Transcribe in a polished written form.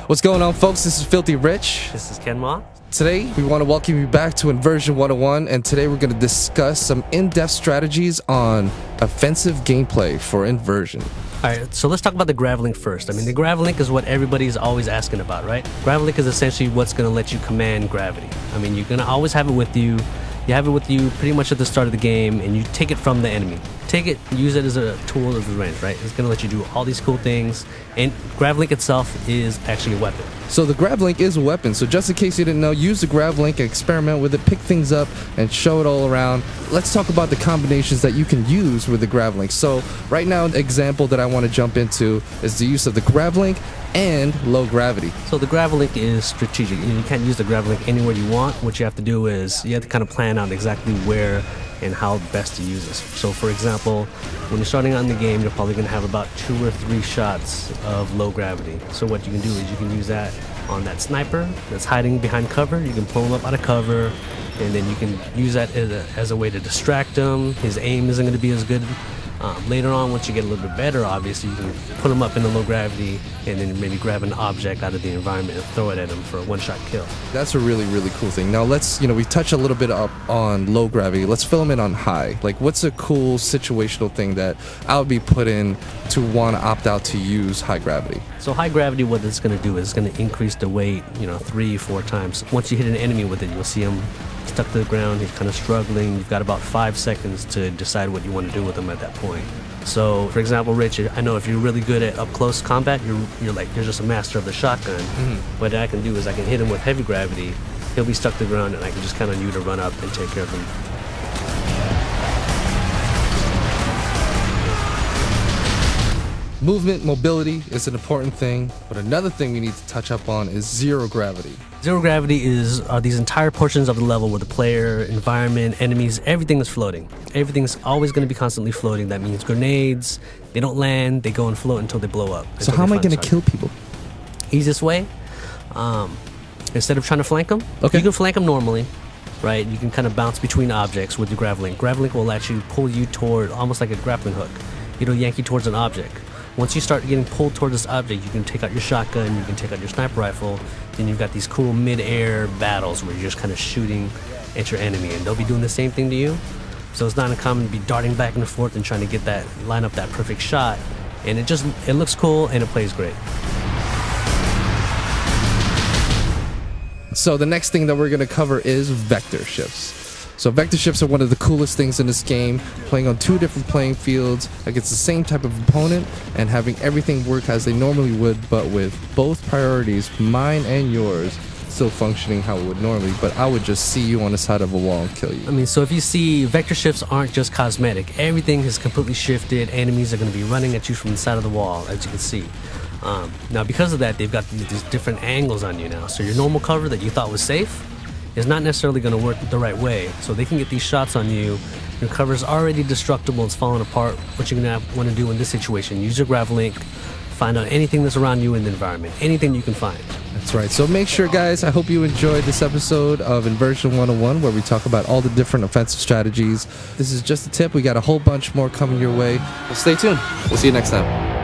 What's going on, folks? This is Filthy Rich. This is Ken Ma. Today, we want to welcome you back to Inversion 101, and today we're going to discuss some in-depth strategies on offensive gameplay for Inversion. Alright, so let's talk about the Gravlink first. I mean, the Gravlink is what everybody's always asking about, right? Gravlink is essentially what's going to let you command gravity. I mean, you're going to always have it with you. You have it with you pretty much at the start of the game, and you take it from the enemy. Take it, use it as a tool of revenge, right? It's going to let you do all these cool things, and Gravlink itself is actually a weapon. So the Gravlink is a weapon, so just in case you didn't know, use the Gravlink, experiment with it, pick things up, and show it all around. Let's talk about the combinations that you can use with the Gravlink. So right now, the example that I want to jump into is the use of the Gravlink and low gravity. So the Gravlink is strategic. You can't use the Gravlink anywhere you want. What you have to do is you have to kind of plan out exactly where and how best to use this. So for example, when you're starting out in the game, you're probably going to have about 2 or 3 shots of low gravity. So what you can do is you can use that on that sniper that's hiding behind cover. You can pull him up out of cover, and then you can use that as a way to distract him. His aim isn't going to be as good. Later on, once you get a little bit better, obviously, you can put him up in the low gravity and then maybe grab an object out of the environment and throw it at him for a one-shot kill. That's a really, really cool thing. Now let's, we touched a little bit up on low gravity. Let's fill them in on high. Like, what's a cool situational thing that I would be put in to want to opt out to use high gravity? So high gravity, what it's going to do is it's going to increase the weight, 3-4 times. Once you hit an enemy with it, you'll see him stuck to the ground. He's kind of struggling. You've got about 5 seconds to decide what you want to do with him at that point. So, for example, Rich, I know if you're really good at up-close combat, you're just a master of the shotgun. What I can do is I can hit him with heavy gravity. He'll be stuck to the ground, and I can just kind of use to run up and take care of him. Movement, mobility is an important thing, but another thing we need to touch up on is zero gravity. Zero gravity are these entire portions of the level where the player, environment, enemies, everything is floating. Everything's always going to be constantly floating. That means grenades, they don't land, they go and float until they blow up. So how am I going to kill people? Easiest way, instead of trying to flank them, you can flank them normally. Right, you can kind of bounce between objects with your Gravlink. Gravlink will actually pull you toward, almost like a grappling hook. It'll yank you towards an object. Once you start getting pulled toward this object, you can take out your shotgun, you can take out your sniper rifle, then you've got these cool mid-air battles where you're just kind of shooting at your enemy, and they'll be doing the same thing to you. So it's not uncommon to be darting back and forth and trying to line up that perfect shot, and it looks cool and it plays great. So the next thing that we're going to cover is vector shifts. So vector shifts are one of the coolest things in this game, playing on 2 different playing fields against the same type of opponent and having everything work as they normally would, but with both priorities, mine and yours, still functioning how it would normally, but I would just see you on the side of a wall and kill you. I mean, so if you see, vector shifts aren't just cosmetic. Everything has completely shifted. Enemies are going to be running at you from the side of the wall, as you can see. Now, because of that, they've got these different angles on you now. So your normal cover that you thought was safe is not necessarily going to work the right way. So they can get these shots on you. Your cover is already destructible. It's falling apart. What you're going to want to do in this situation, use your Gravlink, find out anything that's around you in the environment, anything you can find. That's right. So make sure, guys, I hope you enjoyed this episode of Inversion 101, where we talk about all the different offensive strategies. This is just a tip. We got a whole bunch more coming your way. Well, stay tuned. We'll see you next time.